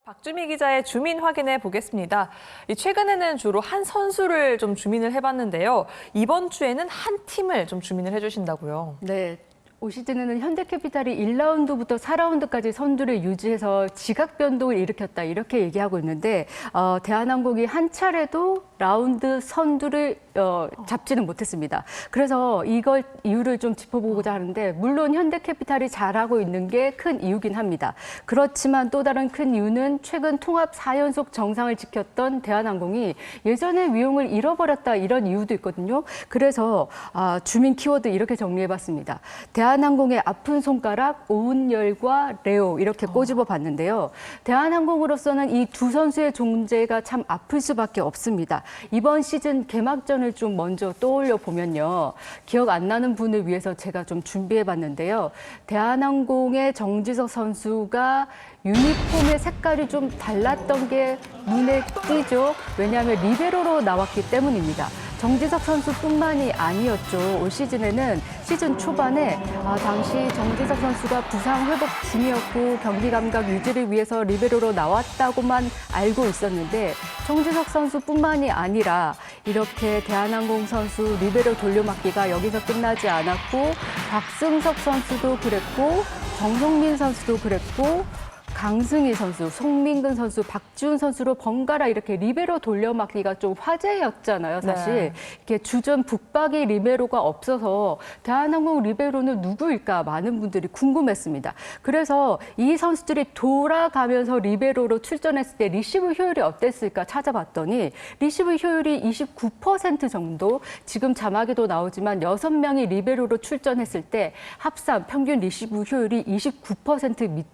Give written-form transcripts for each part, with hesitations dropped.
박주미 기자의 주민 확인해 보겠습니다. 최근에는 주로 한 선수를 좀 주민을 해봤는데요. 이번 주에는 한 팀을 좀 주민을 해주신다고요. 네. 올 시즌에는 현대캐피탈이 1라운드부터 4라운드까지 선두를 유지해서 지각 변동을 일으켰다 이렇게 얘기하고 있는데 대한항공이 한 차례도 라운드 선두를 잡지는 못했습니다. 그래서 이걸 이유를 좀 짚어보고자 하는데 물론 현대캐피탈이 잘하고 있는 게 큰 이유긴 합니다. 그렇지만 또 다른 큰 이유는 최근 통합 4연속 정상을 지켰던 대한항공이 예전에 위용을 잃어버렸다 이런 이유도 있거든요. 그래서 주민 키워드 이렇게 정리해봤습니다. 대한항공의 아픈 손가락, 오은열과 레오 이렇게 꼬집어 봤는데요. 대한항공으로서는 이 두 선수의 존재가 참 아플 수밖에 없습니다. 이번 시즌 개막전을 좀 먼저 떠올려 보면요. 기억 안 나는 분을 위해서 제가 좀 준비해 봤는데요. 대한항공의 정지석 선수가 유니폼의 색깔이 좀 달랐던 게 눈에 띄죠. 왜냐하면 리베로로 나왔기 때문입니다. 정지석 선수뿐만이 아니었죠. 올 시즌에는 시즌 초반에 당시 정지석 선수가 부상 회복 중이었고 경기 감각 유지를 위해서 리베로로 나왔다고만 알고 있었는데 정지석 선수뿐만이 아니라 이렇게 대한항공 선수 리베로 돌려막기가 여기서 끝나지 않았고 박승석 선수도 그랬고 정성민 선수도 그랬고 강승희 선수, 송민근 선수, 박지훈 선수로 번갈아 이렇게 리베로 돌려막기가 좀 화제였잖아요, 사실. 네. 이렇게 주전 북박이 리베로가 없어서 대한항공 리베로는 누구일까 많은 분들이 궁금했습니다. 그래서 이 선수들이 돌아가면서 리베로로 출전했을 때 리시브 효율이 어땠을까 찾아봤더니 리시브 효율이 29% 정도, 지금 자막에도 나오지만 6명이 리베로로 출전했을 때 합산 평균 리시브 효율이 29%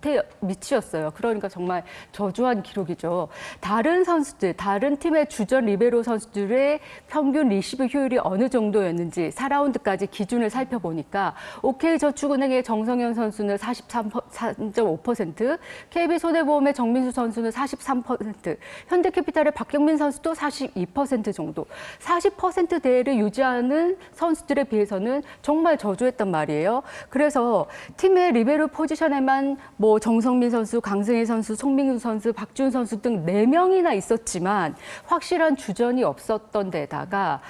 밑이었어요. 그러니까 정말 저조한 기록이죠. 다른 선수들, 다른 팀의 주전 리베로 선수들의 평균 리시브 효율이 어느 정도였는지 4라운드까지 기준을 살펴보니까 OK저축은행의 정성현 선수는 43.5%, KB손해보험의 정민수 선수는 43%, 현대캐피탈의 박경민 선수도 42% 정도, 40%대를 유지하는 선수들에 비해서는 정말 저조했단 말이에요. 그래서 팀의 리베로 포지션에만 뭐 정성민 선수, 강승희 선수, 송민근 선수, 박지훈 선수 등 4명이나 있었지만 확실한 주전이 없었던 데다가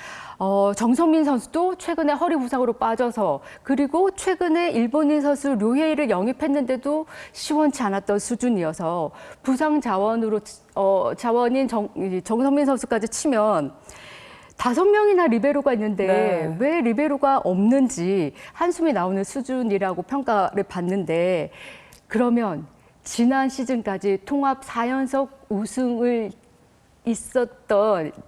정성민 선수도 최근에 허리 부상으로 빠져서 그리고 최근에 일본인 선수 류헤이를 영입했는데도 시원치 않았던 수준이어서 부상 자원인 정성민 선수까지 치면 5명이나 리베로가 있는데 네. 왜 리베로가 없는지 한숨이 나오는 수준이라고 평가를 받는데 그러면 지난 시즌까지 통합 4연속 우승을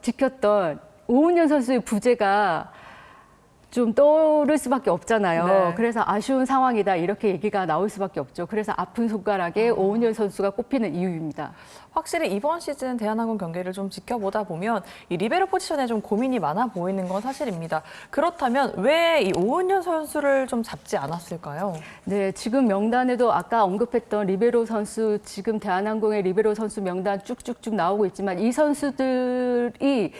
지켰던 오은현 선수의 부재가 좀 떠오를 수밖에 없잖아요. 네. 그래서 아쉬운 상황이다 이렇게 얘기가 나올 수밖에 없죠. 그래서 아픈 손가락에 오은현 선수가 꼽히는 이유입니다. 확실히 이번 시즌 대한항공 경기를 좀 지켜보다 보면 이 리베로 포지션에 좀 고민이 많아 보이는 건 사실입니다. 그렇다면 왜 이 오은현 선수를 좀 잡지 않았을까요? 네, 지금 명단에도 아까 언급했던 리베로 선수, 지금 대한항공의 리베로 선수 명단 쭉쭉쭉 나오고 있지만 이 선수들이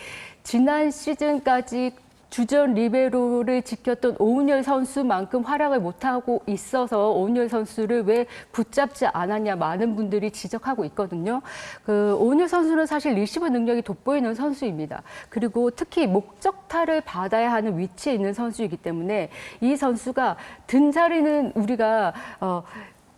지난 시즌까지 주전 리베로를 지켰던 오은열 선수만큼 활약을 못하고 있어서 오은열 선수를 왜 붙잡지 않았냐 많은 분들이 지적하고 있거든요. 오은열 선수는 사실 리시브 능력이 돋보이는 선수입니다. 그리고 특히 목적타를 받아야 하는 위치에 있는 선수이기 때문에 이 선수가 든 자리는 우리가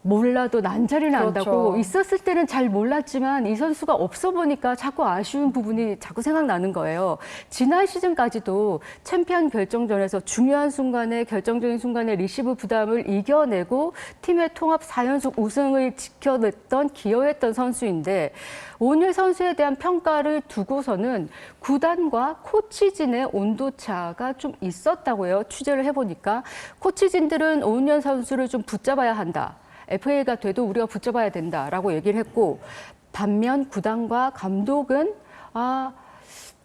몰라도 난자리는 그렇죠. 안다고 있었을 때는 잘 몰랐지만 이 선수가 없어 보니까 자꾸 아쉬운 부분이 자꾸 생각나는 거예요. 지난 시즌까지도 챔피언 결정전에서 중요한 순간에 결정적인 순간에 리시브 부담을 이겨내고 팀의 통합 4연속 우승을 지켜냈던 기여했던 선수인데 오은열 선수에 대한 평가를 두고서는 구단과 코치진의 온도차가 좀 있었다고요. 취재를 해보니까 코치진들은 오은열 선수를 좀 붙잡아야 한다. FA가 돼도 우리가 붙잡아야 된다라고 얘기를 했고 반면 구단과 감독은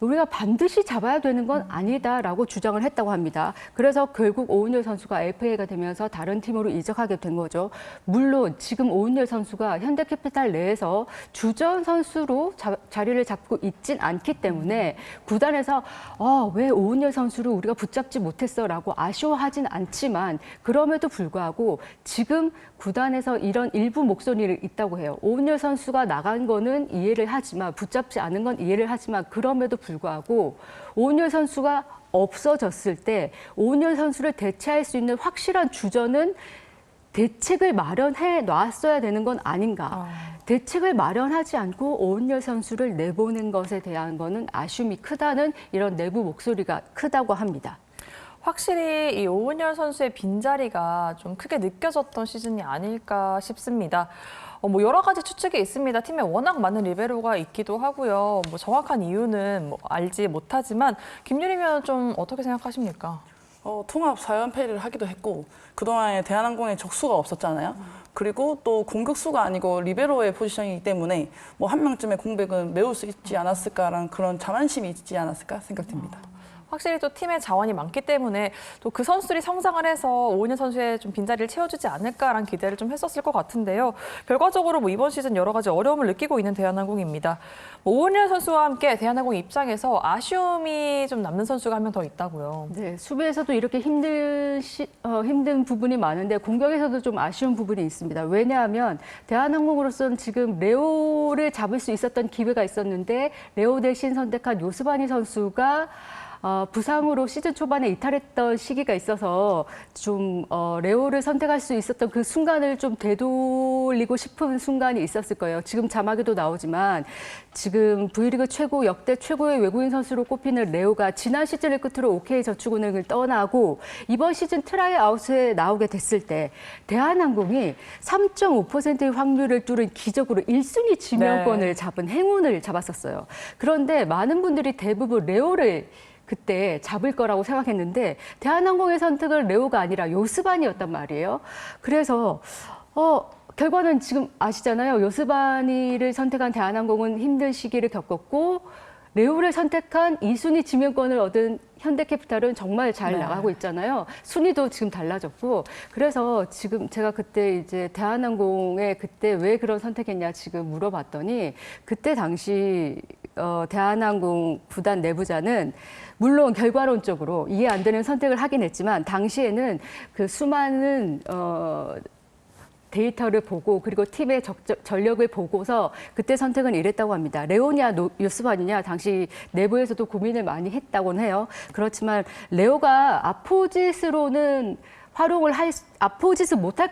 우리가 반드시 잡아야 되는 건 아니다라고 주장을 했다고 합니다. 그래서 결국 오은열 선수가 FA가 되면서 다른 팀으로 이적하게 된 거죠. 물론 지금 오은열 선수가 현대캐피탈 내에서 주전 선수로 자리를 잡고 있진 않기 때문에 구단에서 왜 오은열 선수를 우리가 붙잡지 못했어라고 아쉬워하진 않지만 그럼에도 불구하고 지금 구단에서 이런 일부 목소리를 있다고 해요. 오은열 선수가 나간 거는 이해를 하지만 붙잡지 않은 건 이해를 하지만 그럼에도 불구하고 오은열 선수가 없어졌을 때 오은열 선수를 대체할 수 있는 확실한 주전은 대책을 마련해 놨어야 되는 건 아닌가. 대책을 마련하지 않고 오은열 선수를 내보낸 것에 대한 거는 아쉬움이 크다는 이런 내부 목소리가 크다고 합니다. 확실히 이 오은열 선수의 빈자리가 좀 크게 느껴졌던 시즌이 아닐까 싶습니다. 뭐 여러 가지 추측이 있습니다. 팀에 워낙 많은 리베로가 있기도 하고요. 뭐 정확한 이유는 뭐 알지 못하지만 김유리 위원은 좀 어떻게 생각하십니까? 통합 4연패를 하기도 했고 그동안에 대한항공에 적수가 없었잖아요. 그리고 또 공격수가 아니고 리베로의 포지션이기 때문에 뭐 한 명쯤의 공백은 메울 수 있지 않았을까라는 그런 자만심이 있지 않았을까 생각됩니다. 확실히 또 팀의 자원이 많기 때문에 또 그 선수들이 성장을 해서 오은열 선수의 좀 빈자리를 채워주지 않을까라는 기대를 좀 했었을 것 같은데요. 결과적으로 뭐 이번 시즌 여러 가지 어려움을 느끼고 있는 대한항공입니다. 뭐 오은열 선수와 함께 대한항공 입장에서 아쉬움이 좀 남는 선수가 한 명 더 있다고요. 네, 수비에서도 이렇게 힘든 부분이 많은데 공격에서도 좀 아쉬운 부분이 있습니다. 왜냐하면 대한항공으로서는 지금 레오를 잡을 수 있었던 기회가 있었는데 레오 대신 선택한 요스바니 선수가 부상으로 시즌 초반에 이탈했던 시기가 있어서 좀 레오를 선택할 수 있었던 그 순간을 좀 되돌리고 싶은 순간이 있었을 거예요. 지금 자막에도 나오지만 지금 V리그 역대 최고의 외국인 선수로 꼽히는 레오가 지난 시즌을 끝으로 OK저축은행을 떠나고 이번 시즌 트라이아웃에 나오게 됐을 때 대한항공이 3.5%의 확률을 뚫은 기적으로 1순위 지명권을 잡은 행운을 잡았었어요. 그런데 많은 분들이 대부분 레오를 그때 잡을 거라고 생각했는데 대한항공의 선택은 레오가 아니라 요스바니였단 말이에요. 그래서 결과는 지금 아시잖아요. 요스바니를 선택한 대한항공은 힘든 시기를 겪었고 레오를 선택한 2순위 지명권을 얻은 현대캐피탈은 정말 잘 나가고 있잖아요. 순위도 지금 달라졌고 그래서 지금 제가 그때 이제 대한항공에 그때 왜 그런 선택했냐 지금 물어봤더니 그때 당시 대한항공 구단 내부자는 물론 결과론적으로 이해 안 되는 선택을 하긴 했지만 당시에는 그 수많은 데이터를 보고 그리고 팀의 전력을 보고서 그때 선택은 이랬다고 합니다. 레오냐 요스바니냐 당시 내부에서도 고민을 많이 했다고는 해요. 그렇지만 레오가 아포짓으로는 아포짓을 못할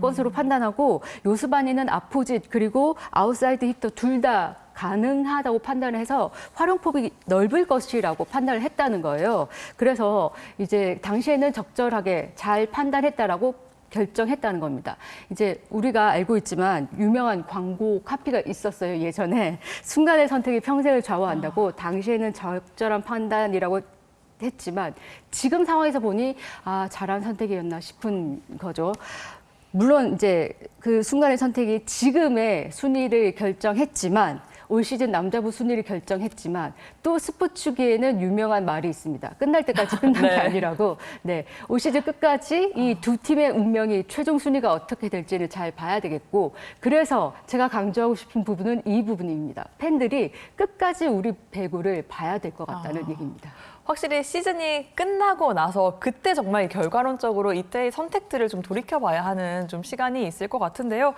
것으로 판단하고 요스바니는 아포짓 그리고 아웃사이드 히터 둘 다 가능하다고 판단을 해서 활용폭이 넓을 것이라고 판단을 했다는 거예요. 그래서 이제 당시에는 적절하게 잘 판단했다라고 결정했다는 겁니다. 이제 우리가 알고 있지만 유명한 광고 카피가 있었어요. 예전에 순간의 선택이 평생을 좌우한다고 당시에는 적절한 판단이라고 했지만 지금 상황에서 보니 잘한 선택이었나 싶은 거죠. 물론 이제 그 순간의 선택이 지금의 순위를 결정했지만 올 시즌 남자부 순위를 결정했지만 또 스포츠계에는 유명한 말이 있습니다. 끝날 때까지 끝난 게 아니라고. 네, 올 시즌 끝까지 이 두 팀의 운명이 최종 순위가 어떻게 될지를 잘 봐야 되겠고 그래서 제가 강조하고 싶은 부분은 이 부분입니다. 팬들이 끝까지 우리 배구를 봐야 될 것 같다는 얘기입니다. 확실히 시즌이 끝나고 나서 그때 정말 결과론적으로 이때의 선택들을 좀 돌이켜봐야 하는 좀 시간이 있을 것 같은데요.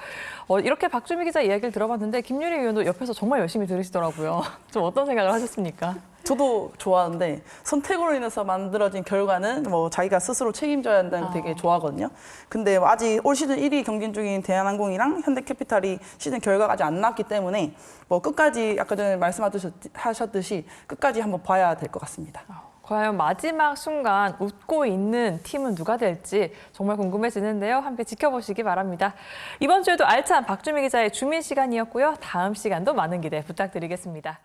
이렇게 박주미 기자 이야기를 들어봤는데 김유리 위원도 옆에서 정말 열심히 들으시더라고요. 좀 어떤 생각을 하셨습니까? 저도 좋아하는데 선택으로 인해서 만들어진 결과는 뭐 자기가 스스로 책임져야 한다는 거 되게 좋아하거든요. 근데 아직 올 시즌 1위 경진 중인 대한항공이랑 현대캐피탈이 시즌 결과가 아직 안 나왔기 때문에 뭐 끝까지 아까 전에 말씀하셨듯이 끝까지 한번 봐야 될 것 같습니다. 과연 마지막 순간 웃고 있는 팀은 누가 될지 정말 궁금해지는데요. 함께 지켜보시기 바랍니다. 이번 주에도 알찬 박주미 기자의 주민 시간이었고요. 다음 시간도 많은 기대 부탁드리겠습니다.